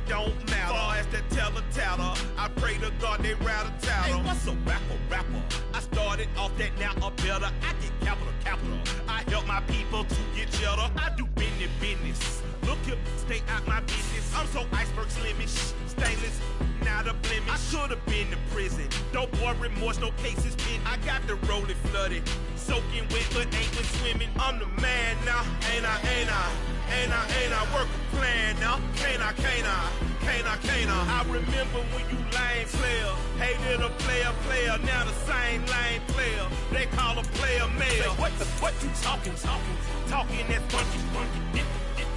don't matter. Far as that teller-tatter, I pray to God they rattle-tatter. Hey, what's a rapper? I started off that, now I'm better. I get capital. I help my people to get cheddar. I do business. Look here, stay out my business. I'm so iceberg slimish, stainless, not a blemish. I could've been to prison. Don't boy remorse, no cases pinned. I got the rolling flooded, soaking wet, but ain't been swimming. I'm the man now, ain't I? Work a plan now, can't I? I remember when you lame player, hated a player, now the same lame player. They call a player mayor. What you talking? Talking that funky,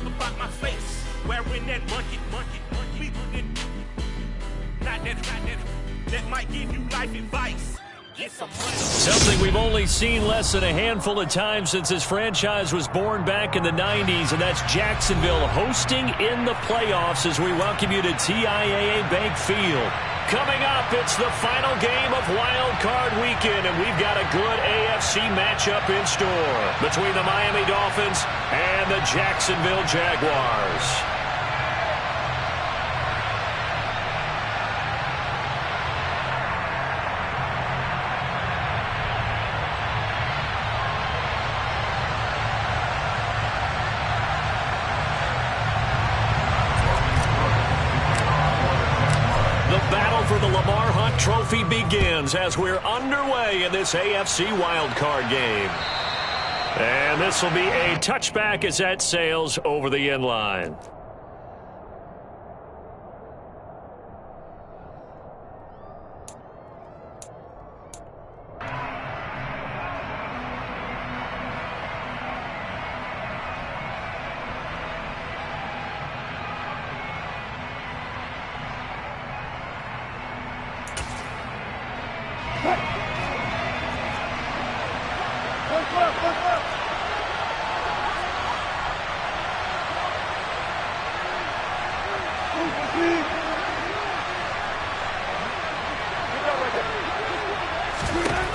about my face, wearing that monkey. Not that might give you life advice. Something we've only seen less than a handful of times since this franchise was born back in the 90s, and that's Jacksonville hosting in the playoffs as we welcome you to TIAA Bank Field. Coming up, it's the final game of Wild Card Weekend, and we've got a good AFC matchup in store between the Miami Dolphins and the Jacksonville Jaguars. Trophy begins as we're underway in this AFC wildcard game. And this will be a touchback as that sails over the end line.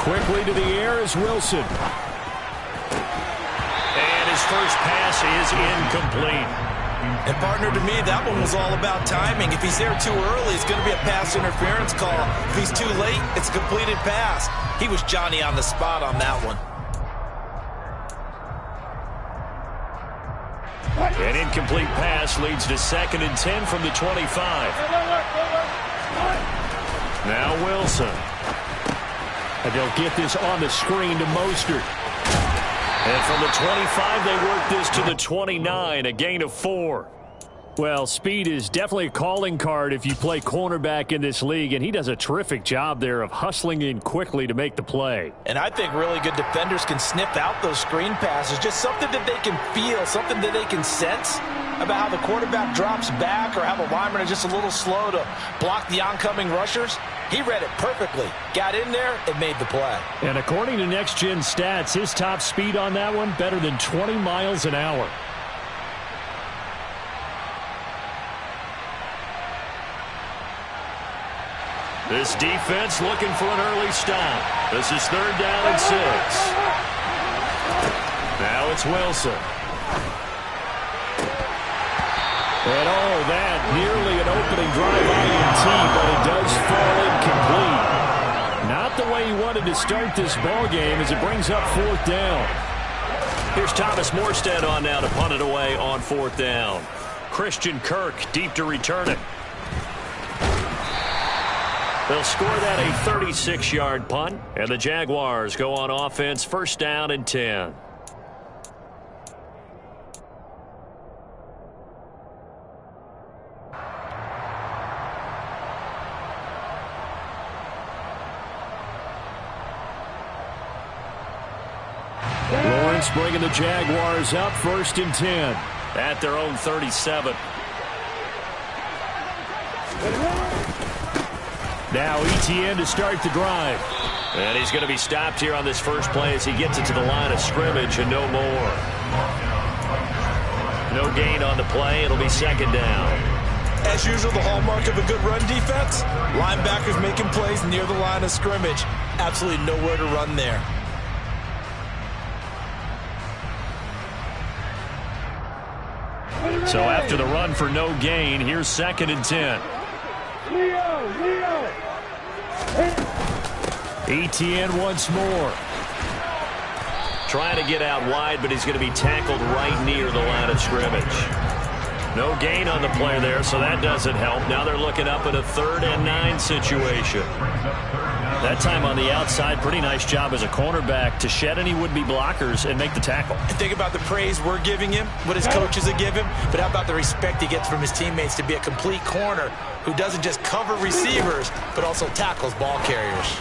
Quickly to the air is Wilson. And his first pass is incomplete. And partner, to me, that one was all about timing. If he's there too early, it's going to be a pass interference call. If he's too late, it's a completed pass. He was Johnny on the spot on that one. An incomplete pass leads to 2nd and 10 from the 25. Now Wilson. And they'll get this on the screen to Mostert. And from the 25, they work this to the 29, a gain of 4. Well, speed is definitely a calling card if you play cornerback in this league, and he does a terrific job there of hustling in quickly to make the play. And I think really good defenders can sniff out those screen passes, just something that they can feel, something that they can sense about how the quarterback drops back or how the linemen are just a little slow to block the oncoming rushers. He read it perfectly, got in there, and made the play. And according to Next Gen Stats, his top speed on that one, better than 20 miles an hour. This defense looking for an early stop. This is 3rd down and 6. Now it's Wilson. And all that, nearly an opening drive INT, but it does fall incomplete. Not the way he wanted to start this ball game as it brings up 4th down. Here's Thomas Morstead on now to punt it away on 4th down. Christian Kirk deep to return it. They'll score that a 36-yard punt, and the Jaguars go on offense 1st down and 10. Lawrence bringing the Jaguars up 1st and 10. At their own 37. Now ETN to start the drive. And he's going to be stopped here on this first play as he gets it to the line of scrimmage and no more. No gain on the play. It'll be 2nd down. As usual, the hallmark of a good run defense, linebackers making plays near the line of scrimmage. Absolutely nowhere to run there. So after the run for no gain, here's 2nd and 10. Etienne once more. Trying to get out wide, but he's going to be tackled right near the line of scrimmage. No gain on the play there, so that doesn't help. Now they're looking up at a 3rd and 9 situation. That time on the outside, pretty nice job as a cornerback to shed any would-be blockers and make the tackle. And think about the praise we're giving him, what his coaches have given him, but how about the respect he gets from his teammates to be a complete corner who doesn't just cover receivers, but also tackles ball carriers.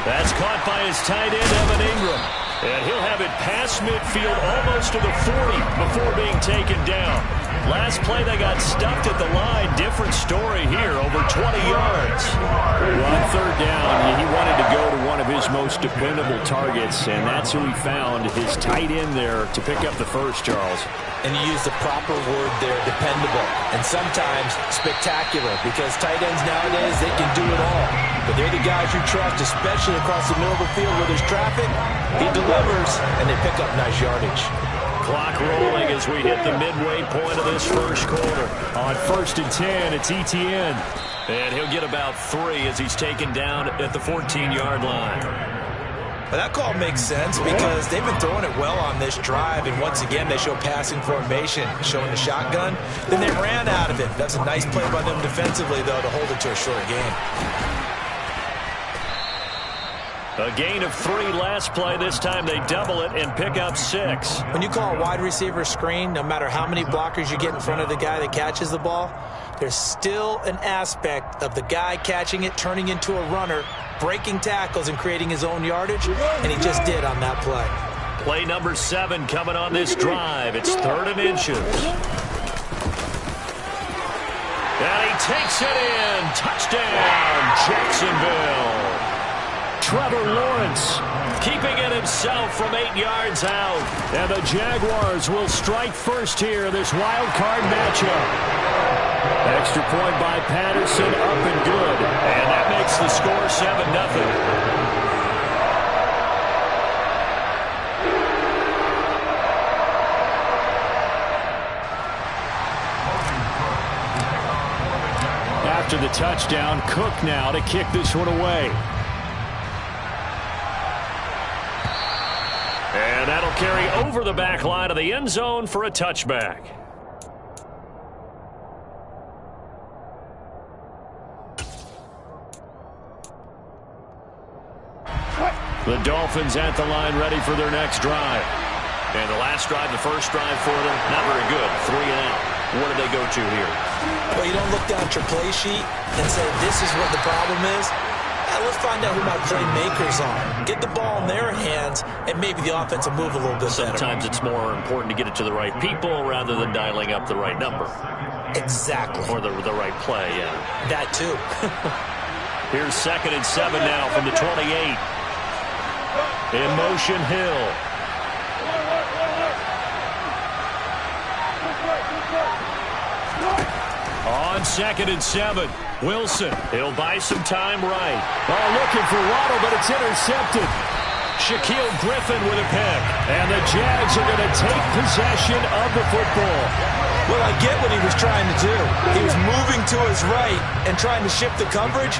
That's caught by his tight end, Evan Ingram. And he'll have it past midfield almost to the 40 before being taken down. Last play, they got stuffed at the line. Different story here, over 20 yards. Well, on 3rd down, he wanted to go to one of his most dependable targets, and that's who he found, his tight end there to pick up the first, Charles. And you use the proper word there, dependable, and sometimes spectacular, because tight ends nowadays, they can do it all. But they're the guys you trust, especially across the middle of the field where there's traffic. He delivers, and they pick up nice yardage. Clock rolling as we hit the midway point of this first quarter. On 1st and 10, it's Etienne. And he'll get about 3 as he's taken down at the 14-yard line. But that call makes sense because they've been throwing it well on this drive, and once again they show passing formation, showing the shotgun. Then they ran out of it. That's a nice play by them defensively, though, to hold it to a short gain. A gain of 3 last play. This time they double it and pick up 6. When you call a wide receiver screen, no matter how many blockers you get in front of the guy that catches the ball, there's still an aspect of the guy catching it, turning into a runner, breaking tackles and creating his own yardage, and he just did on that play. Play number 7 coming on this drive. It's 3rd and inches. And he takes it in. Touchdown, Jacksonville. Trevor Lawrence keeping it himself from 8 yards out. And the Jaguars will strike first here in this wild card matchup. Extra point by Patterson, up and good. And that makes the score 7-0. After the touchdown, Cook now to kick this one away. And that'll carry over the back line of the end zone for a touchback. The Dolphins at the line ready for their next drive. And the last drive, the first drive for them, not very good. 3 and out. What do they go to here? Well, you don't look down at your play sheet and say, this is what the problem is. Let's find out who my playmakers are. Get the ball in their hands, and maybe the offense will move a little bit better. Sometimes it's more important to get it to the right people rather than dialing up the right number. Exactly. Or the right play, yeah. That too. Here's 2nd and 7 now from the 28. In motion, Hill. On 2nd and 7, Wilson. He'll buy some time right. Oh, looking for Waddle, but it's intercepted. Shaquille Griffin with a pick. And the Jags are going to take possession of the football. Well, I get what he was trying to do. He was moving to his right and trying to shift the coverage,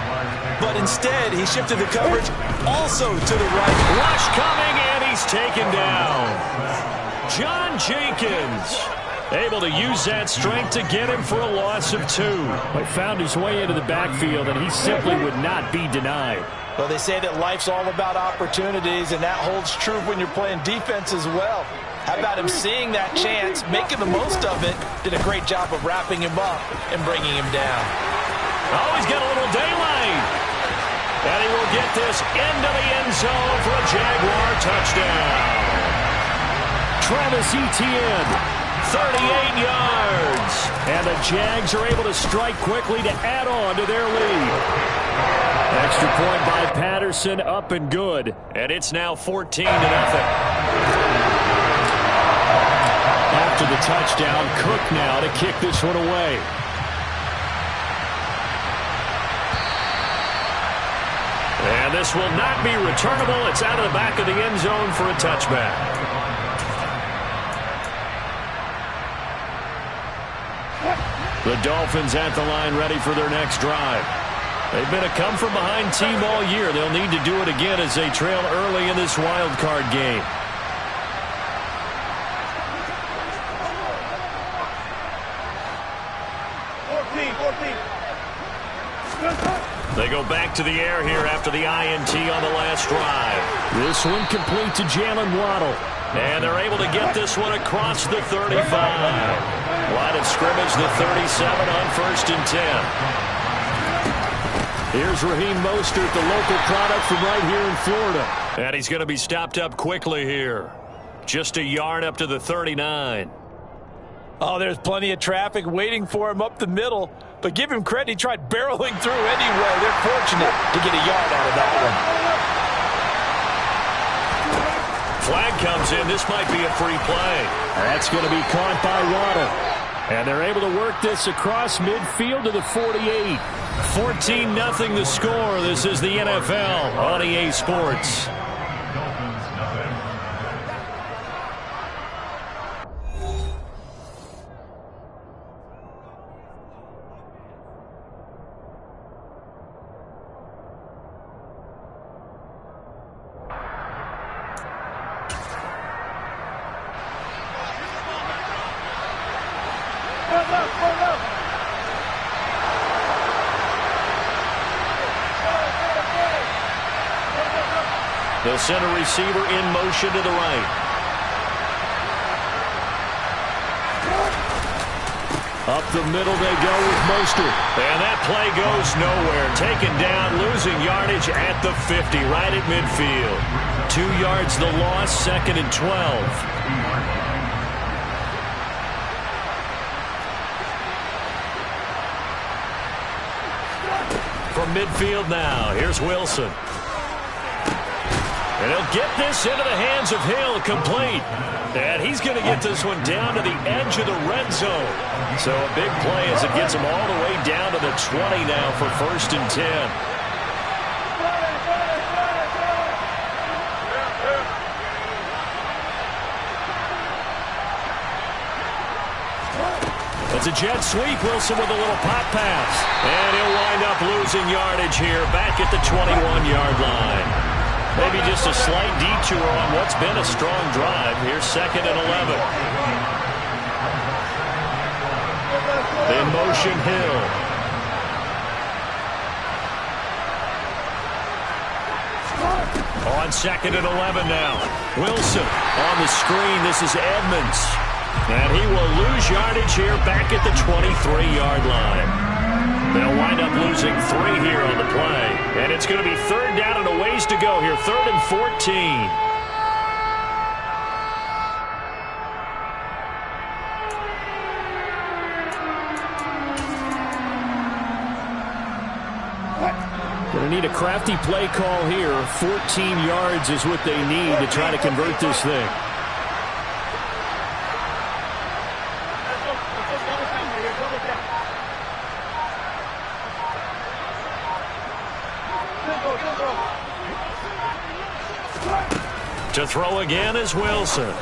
but instead he shifted the coverage also to the right. Rush coming, and he's taken down. John Jenkins able to use that strength to get him for a loss of 2. He found his way into the backfield, and he simply would not be denied. Well, they say that life's all about opportunities, and that holds true when you're playing defense as well. How about him seeing that chance, making the most of it, did a great job of wrapping him up and bringing him down. Oh, he's got a little daylight. And he will get this into the end zone for a Jaguar touchdown. Travis Etienne, 38 yards. And the Jags are able to strike quickly to add on to their lead. Extra point by Patterson, up and good. And it's now 14-0. After the touchdown, Cook now to kick this one away. And this will not be returnable. It's out of the back of the end zone for a touchback. The Dolphins at the line ready for their next drive. They've been a come-from-behind team all year. They'll need to do it again as they trail early in this wild card game. They go back to the air here after the INT on the last drive. This one complete to Jalen Waddle. And they're able to get this one across the 35. Line of scrimmage, the 37 on 1st and 10. Here's Raheem Mostert, the local product from right here in Florida. And he's going to be stopped up quickly here. Just a yard up to the 39. Oh, there's plenty of traffic waiting for him up the middle. But give him credit, he tried barreling through anyway. They're fortunate to get a yard out of that one. Flag comes in. This might be a free play. That's going to be caught by Waddle. And they're able to work this across midfield to the 48. 14-0 the score. This is the NFL on EA Sports. The center receiver in motion to the right. Up the middle they go with Mostert. And that play goes nowhere. Taken down, losing yardage at the 50, right at midfield. 2 yards the loss, 2nd and 12. From midfield now, here's Wilson. And he'll get this into the hands of Hill, complete. And he's going to get this one down to the edge of the red zone. So a big play as it gets him all the way down to the 20 now for 1st and 10. It's a jet sweep. Wilson with a little pop pass. And he'll wind up losing yardage here back at the 21-yard line. Maybe just a slight detour on what's been a strong drive. Here's 2nd and 11. In motion, Hill. On 2nd and 11 now. Wilson on the screen. This is Edmonds. And he will lose yardage here back at the 23-yard line. They'll wind up losing 3 here on the play. And it's going to be 3rd down and a ways to go here. 3rd and 14. Going to need a crafty play call here. 14 yards is what they need to try to convert this thing. To throw again is Wilson.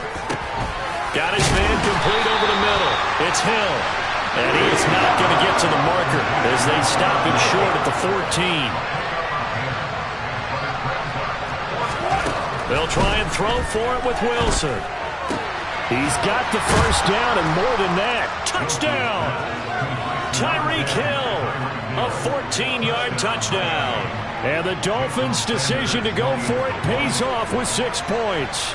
Got his man complete over the middle. It's Hill. And he is not going to get to the marker as they stop him short at the 14. They'll try and throw for it with Wilson. He's got the first down and more than that. Touchdown! Tyreek Hill. A 14-yard touchdown. And the Dolphins' decision to go for it pays off with 6 points.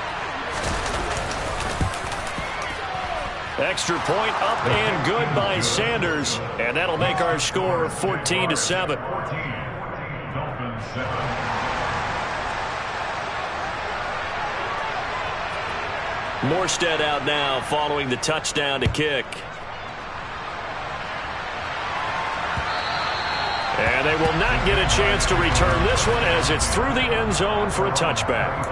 Extra point up and good by Sanders. And that'll make our score 14-7. Morstead out now following the touchdown to kick. And they will not get a chance to return this one as it's through the end zone for a touchback.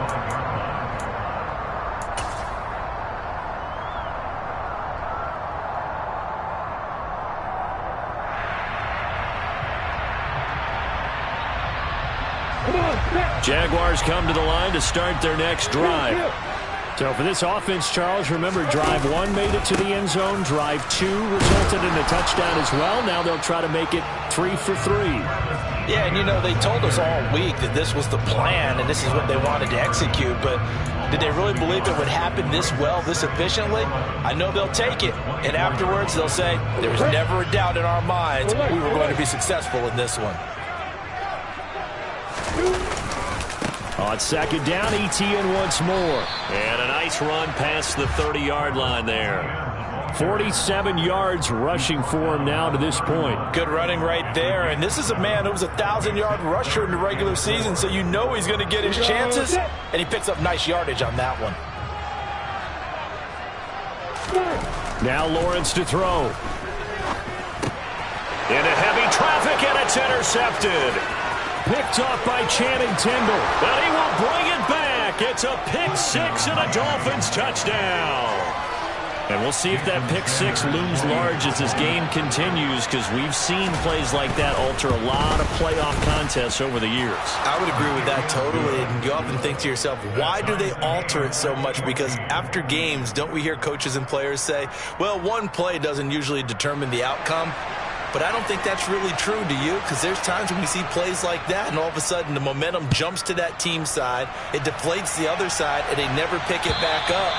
Jaguars come to the line to start their next drive. So for this offense, Charles, remember drive 1 made it to the end zone. Drive 2 resulted in a touchdown as well. Now they'll try to make it 3 for 3. Yeah, and you know, they told us all week that this was the plan and this is what they wanted to execute, but did they really believe it would happen this well, this efficiently? I know they'll take it, and afterwards they'll say, there was never a doubt in our minds we were going to be successful in this one. On second down, ETN once more. And a nice run past the 30-yard line there. 47 yards rushing for him now to this point. Good running right there, and this is a man who was a 1,000-yard rusher in the regular season, so you know he's going to get his chances, and he picks up nice yardage on that one. Now Lawrence to throw. Into heavy traffic, and it's intercepted. Picked off by Channing Tindall. But he will bring it back. It's a pick 6 and a Dolphins touchdown. And we'll see if that pick 6 looms large as this game continues, because we've seen plays like that alter a lot of playoff contests over the years. I would agree with that totally. And you often think to yourself, why do they alter it so much? Because after games, don't we hear coaches and players say, well, one play doesn't usually determine the outcome? But I don't think that's really true, do you? Because there's times when we see plays like that, and all of a sudden the momentum jumps to that team side, it deflates the other side, and they never pick it back up.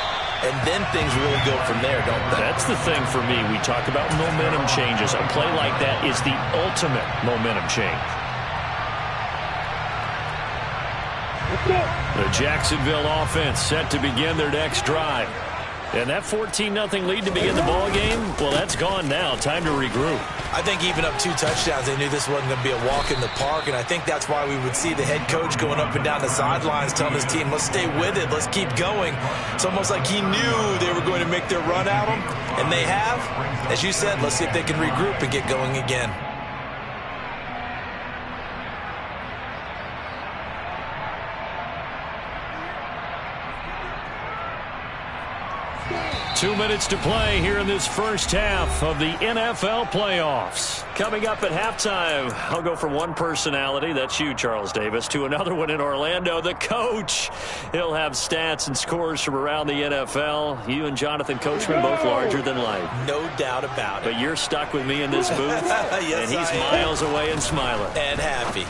And then things really go from there, don't they? That's the thing for me. We talk about momentum changes. A play like that is the ultimate momentum change. The Jacksonville offense set to begin their next drive. And that 14-0 lead to begin the ball game, well, that's gone now. Time to regroup. I think even up 2 touchdowns, they knew this wasn't going to be a walk in the park, and I think that's why we would see the head coach going up and down the sidelines telling his team, let's stay with it, let's keep going. It's almost like he knew they were going to make their run at him, and they have. As you said, let's see if they can regroup and get going again. Two minutes to play here in this first half of the NFL playoffs. Coming up at halftime, I'll go from one personality, that's you, Charles Davis, to another one in Orlando, the coach. He'll have stats and scores from around the NFL. You and Jonathan Coachman, both larger than life. No doubt about it. But you're stuck with me in this booth, yes, and he's miles away and smiling. And happy.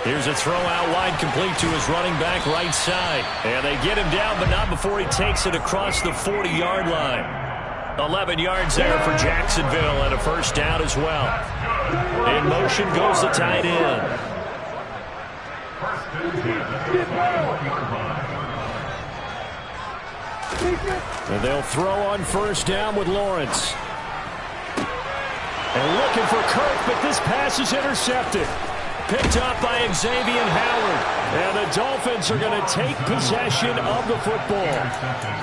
Here's a throw out wide, complete to his running back right side. And they get him down, but not before he takes it across the 40-yard line. 11 yards there for Jacksonville and a first down as well. In motion goes the tight end. And they'll throw on first down with Lawrence. And looking for Kirk, but this pass is intercepted. Picked up by Xavier Howard. And the Dolphins are going to take possession of the football.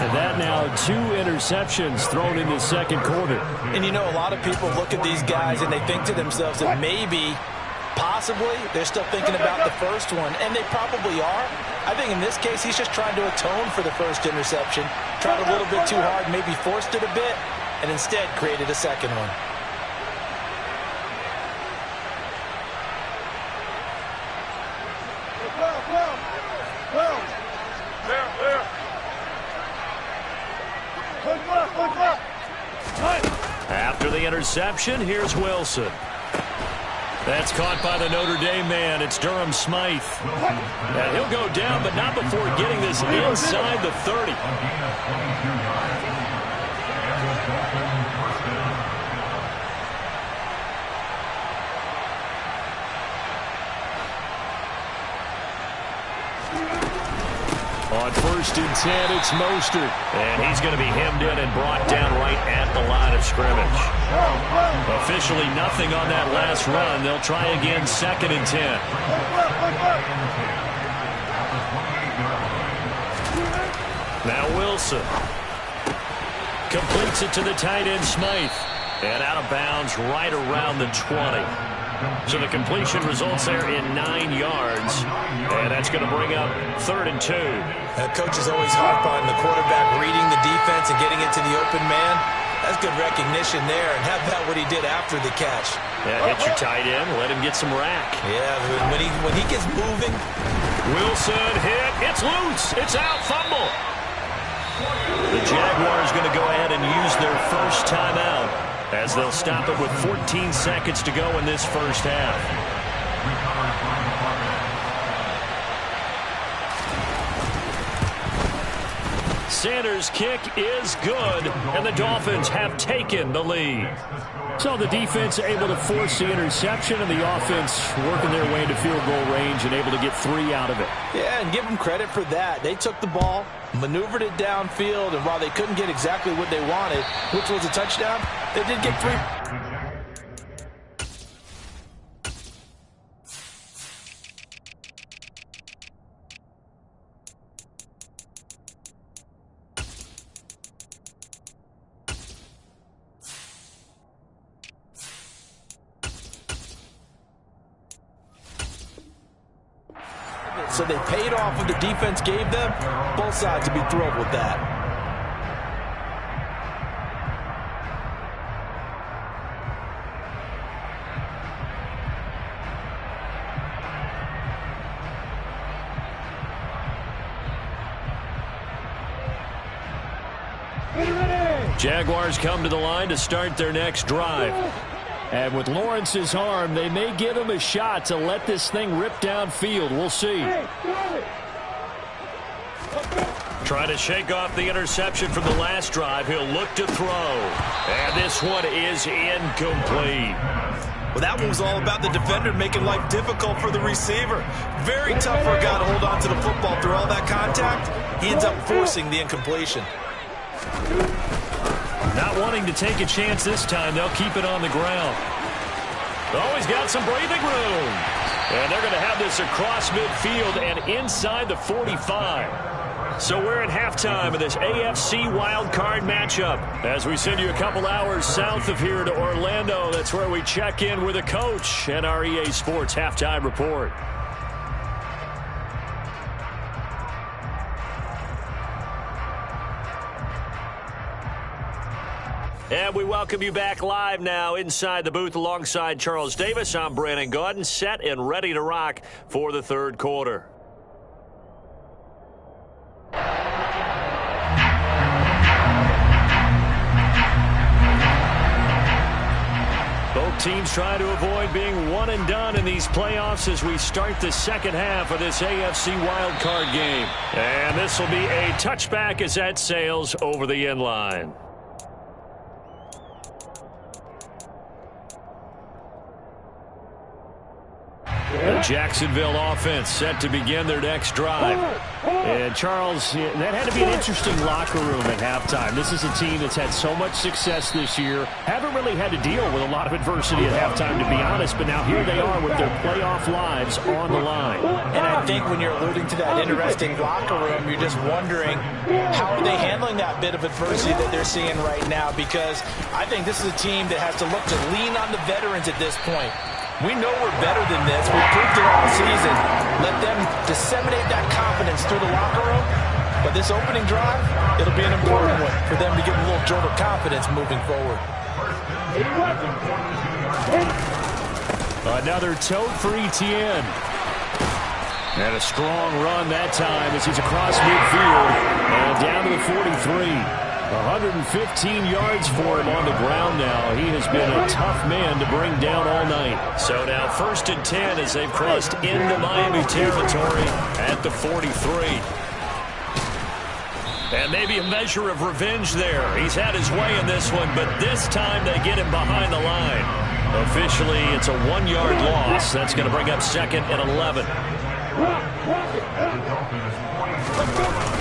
And that now 2 interceptions thrown in the second quarter. And you know, a lot of people look at these guys and they think to themselves that maybe, possibly, they're still thinking about the first one. And they probably are. I think in this case, he's just trying to atone for the first interception. Tried a little bit too hard, maybe forced it a bit, and instead created a second one. After the interception, here's Wilson. That's caught by the Notre Dame man. It's Durham Smythe. And he'll go down, but not before getting this inside the 30. On 1st and 10, it's Mostert. And he's going to be hemmed in and brought down right at the line of scrimmage. Officially nothing on that last run. They'll try again 2nd and 10. Now Wilson. Completes it to the tight end Smythe. And out of bounds right around the 20. So the completion results there in 9 yards. And that's going to bring up 3rd and 2. Coach is always harp on the quarterback reading the defense and getting it to the open man. That's good recognition there. And how about what he did after the catch? Yeah, hit your tight end. Let him get some rack. Yeah, when he gets moving. Wilson hit. It's loose. It's out. Fumble. The Jaguars going to go ahead and use their first timeout as they'll stop it with 14 seconds to go in this first half. Sanders' kick is good, and the Dolphins have taken the lead. So the defense able to force the interception, and the offense working their way into field goal range and able to get 3 out of it. Yeah, and give them credit for that. They took the ball, maneuvered it downfield, and while they couldn't get exactly what they wanted, which was a touchdown, they did get 3. So they paid off what the defense gave them. Both sides would be thrilled with that. Jaguars come to the line to start their next drive. And with Lawrence's arm, they may give him a shot to let this thing rip downfield. We'll see. Trying to shake off the interception from the last drive. He'll look to throw. And this one is incomplete. Well, that one was all about the defender making life difficult for the receiver. Very tough for a guy to hold on to the football through all that contact. He ends up forcing the incompletion. Not wanting to take a chance this time, they'll keep it on the ground. Oh, he's got some breathing room. And they're going to have this across midfield and inside the 45. So we're at halftime of this AFC wildcard matchup. As we send you a couple hours south of here to Orlando, that's where we check in with a coach and our EA Sports Halftime Report. And we welcome you back live now inside the booth alongside Charles Davis. I'm Brandon Gaudin, set and ready to rock for the third quarter. Both teams trying to avoid being one and done in these playoffs as we start the second half of this AFC wildcard game. And this will be a touchback as that sails over the end line. The Jacksonville offense set to begin their next drive. And Charles, that had to be an interesting locker room at halftime. This is a team that's had so much success this year. Haven't really had to deal with a lot of adversity at halftime, to be honest. But now here they are with their playoff lives on the line. And I think when you're alluding to that interesting locker room, you're just wondering how are they handling that bit of adversity that they're seeing right now? Because I think this is a team that has to look to lean on the veterans at this point. We know we're better than this. We've proved it all season. Let them disseminate that confidence through the locker room. But this opening drive, it'll be an important one for them to get a little jolt of confidence moving forward. Another tote for Etienne. And a strong run that time as he's across midfield and down to the 43. 115 yards for him on the ground now. He has been a tough man to bring down all night. So now 1st and 10 as they've crossed into Miami territory at the 43. And maybe a measure of revenge there. He's had his way in this one, but this time they get him behind the line. Officially, it's a 1-yard loss. That's going to bring up 2nd and 11.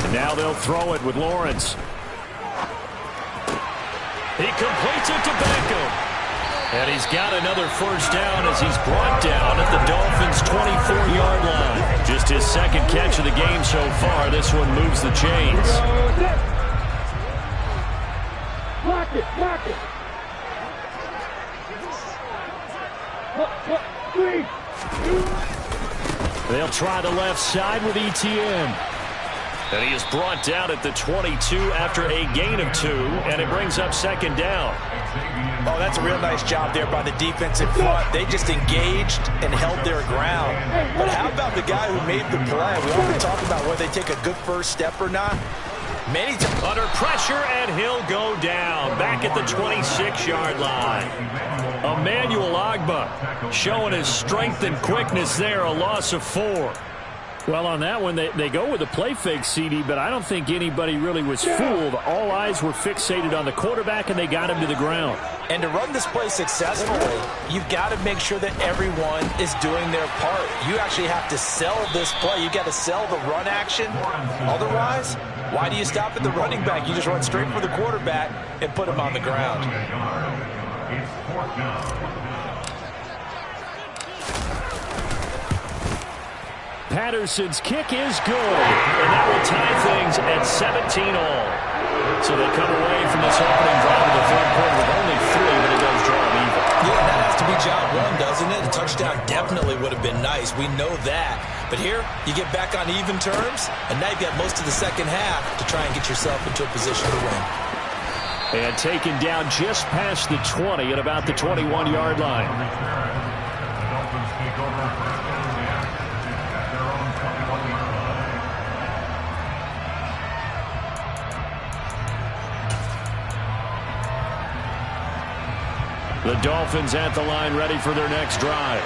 And now they'll throw it with Lawrence. He completes it to Beckham. And he's got another first down as he's brought down at the Dolphins' 24-yard line. Just his second catch of the game so far. This one moves the chains. Block it, block it. They'll try the left side with Etienne. And he is brought down at the 22 after a gain of 2, and it brings up 2nd down. Oh, that's a real nice job there by the defensive front. They just engaged and held their ground. But how about the guy who made the play? We often talk about whether they take a good first step or not. Many times. Under pressure, and he'll go down. Back at the 26-yard line. Emmanuel Ogbah showing his strength and quickness there. A loss of 4. Well, on that one, they go with a play fake, CD, but I don't think anybody really was fooled. All eyes were fixated on the quarterback, and they got him to the ground. And to run this play successfully, you've got to make sure that everyone is doing their part. You actually have to sell this play. You've got to sell the run action. Otherwise, why do you stop at the running back? You just run straight for the quarterback and put him on the ground. Patterson's kick is good, and that will tie things at 17-all. So they come away from this opening drive of the third quarter with only 3, but it does draw them even. Yeah, that has to be job one, doesn't it? A touchdown definitely would have been nice. We know that. But here, you get back on even terms, and now you've got most of the second half to try and get yourself into a position to win. And taken down just past the 20 at about the 21-yard line. The Dolphins at the line, ready for their next drive.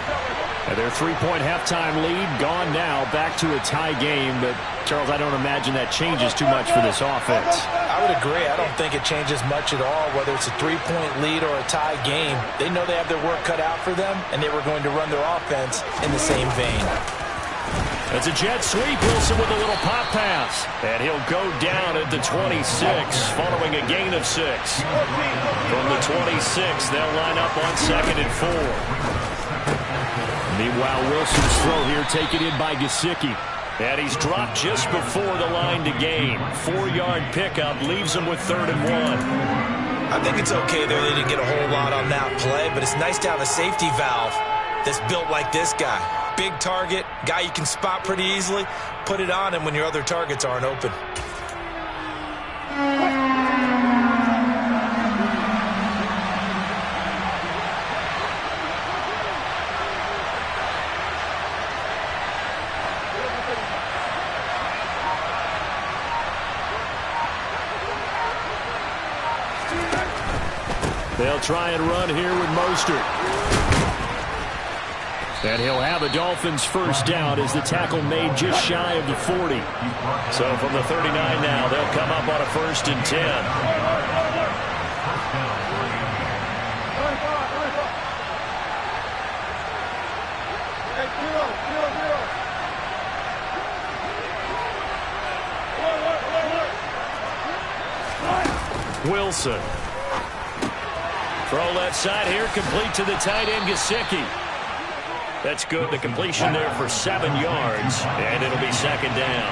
And their 3-point halftime lead gone now, back to a tie game. But, Charles, I don't imagine that changes too much for this offense. I would agree. I don't think it changes much at all, whether it's a 3-point lead or a tie game. They know they have their work cut out for them, and they were going to run their offense in the same vein. It's a jet sweep. Wilson with a little pop pass. And he'll go down at the 26, following a gain of 6. From the 26, they'll line up on 2nd and 4. Meanwhile, Wilson's throw here taken in by Gesicki. And he's dropped just before the line to gain. 4-yard pickup leaves him with 3rd and 1. I think it's okay there. They didn't get a whole lot on that play, but it's nice to have a safety valve that's built like this guy. Big target, guy you can spot pretty easily. Put it on him when your other targets aren't open. They'll try and run here with Mostert. And he'll have a Dolphins first down as the tackle made just shy of the 40. So from the 39 now, they'll come up on a 1st and 10. Wilson. Throw left side here, complete to the tight end, Gesicki. That's good. The completion there for 7 yards, and it'll be 2nd down.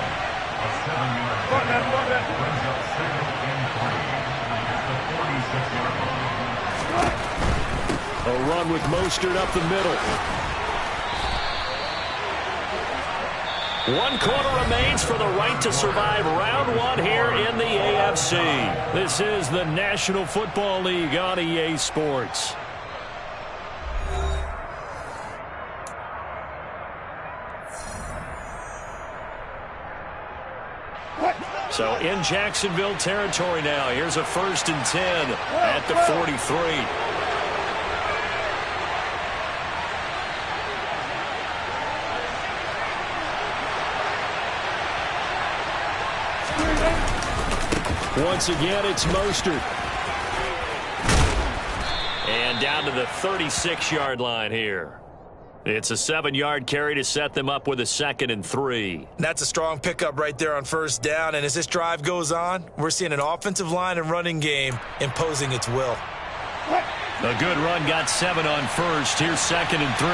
A run with Mostert up the middle. 1 quarter remains for the right to survive round 1 here in the AFC. This is the National Football League on EA Sports. So in Jacksonville territory now. Here's a 1st and 10 at the 43. Once again, it's Mostert. And down to the 36-yard line here. It's a 7-yard carry to set them up with a 2nd and 3. That's a strong pickup right there on 1st down. And as this drive goes on, we're seeing an offensive line and running game imposing its will. A good run got 7 on 1st. Here's 2nd and 3.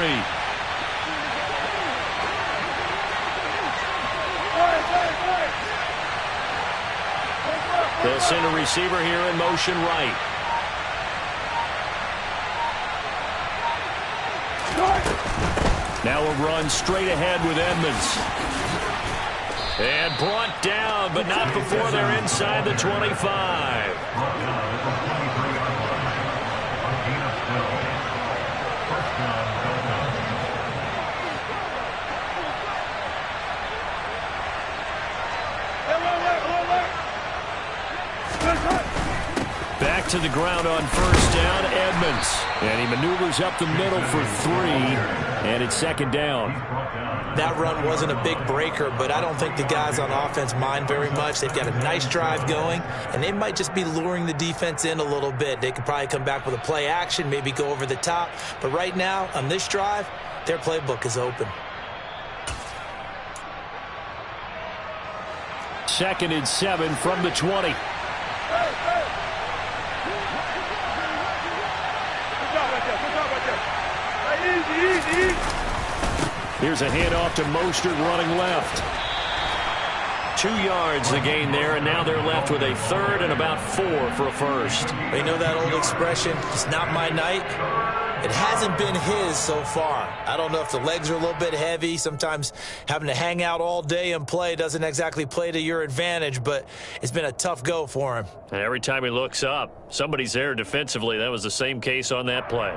They'll send a receiver here in motion right. Now a run straight ahead with Edmonds. And brought down, but not before they're inside the 25. back to the ground on first down. Edmonds. And he maneuvers up the middle for 3. And it's second down. That run wasn't a big breaker, but I don't think the guys on offense mind very much. They've got a nice drive going, and they might just be luring the defense in a little bit. They could probably come back with a play action, maybe go over the top. But right now, on this drive, their playbook is open. 2nd and 7 from the 20. Here's a handoff to Mostert running left. 2 yards the gain there, and now they're left with a 3rd and about 4 for a first. You know that old expression, it's not my night? It hasn't been his so far. I don't know if the legs are a little bit heavy. Sometimes having to hang out all day and play doesn't exactly play to your advantage, but it's been a tough go for him. And every time he looks up, somebody's there defensively. That was the same case on that play.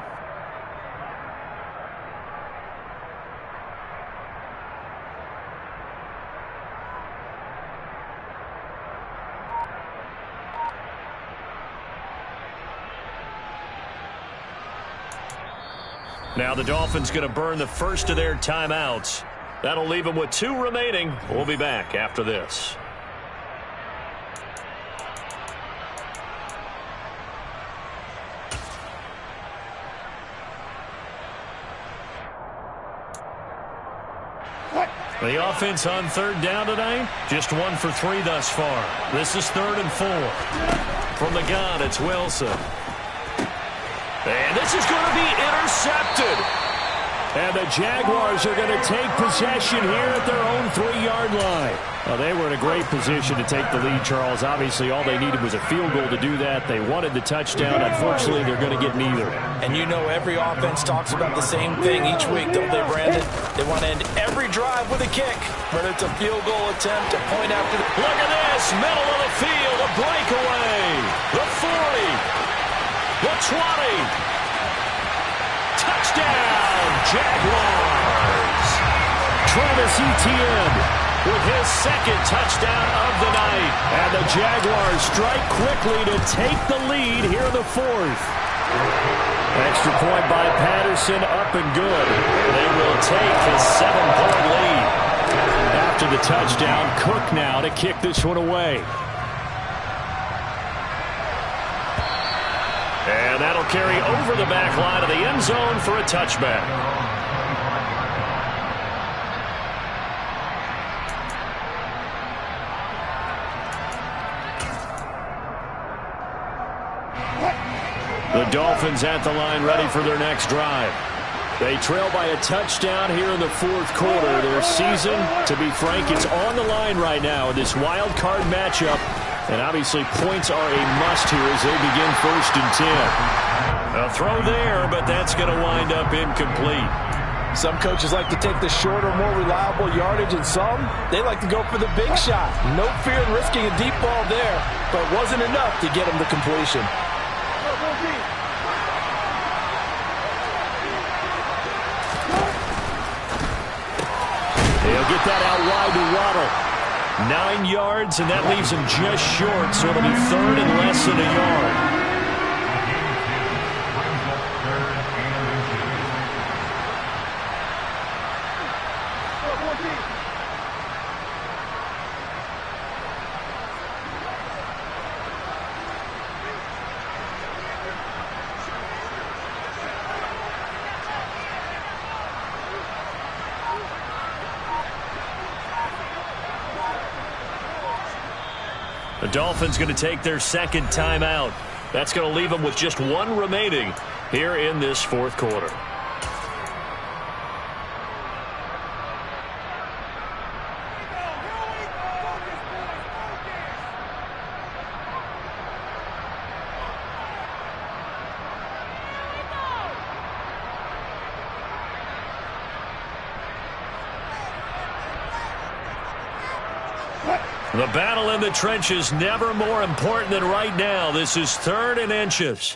Now the Dolphins going to burn the first of their timeouts. That'll leave them with 2 remaining. We'll be back after this. The offense on 3rd down tonight, just 1 for 3 thus far. This is 3rd and 4. From the gun, it's Wilson. And this is going to be intercepted. And the Jaguars are going to take possession here at their own 3-yard line. Well, they were in a great position to take the lead, Charles. Obviously, all they needed was a field goal to do that. They wanted the touchdown. Unfortunately, they're going to get neither. And you know every offense talks about the same thing each week, don't they, Brandon? They want to end every drive with a kick, whether it's a field goal attempt, a point after the... Look at this, middle of the field, a breakaway. The 40, the 20. Touchdown, Jaguars. Travis Etienne with his 2nd touchdown of the night. And the Jaguars strike quickly to take the lead here in the 4th. Extra point by Patterson, up and good. They will take his 7-point lead. After the touchdown, Cook now to kick this one away. And that'll carry over the back line of the end zone for a touchback. The Dolphins at the line ready for their next drive. They trail by a touchdown here in the 4th quarter. Their season, to be frank, it's on the line right now in this wild card matchup. And obviously points are a must here as they begin 1st and 10. A throw there, but that's going to wind up incomplete. Some coaches like to take the shorter, more reliable yardage, and some, they like to go for the big shot. No fear in risking a deep ball there, but it wasn't enough to get him the completion. They'll get that out wide to Waddle. 9 yards, and that leaves him just short, so it'll be 3rd and less than a yard. The Dolphins going to take their 2nd timeout. That's going to leave them with just 1 remaining here in this 4th quarter. The battle in the trenches never more important than right now. This is 3rd and inches.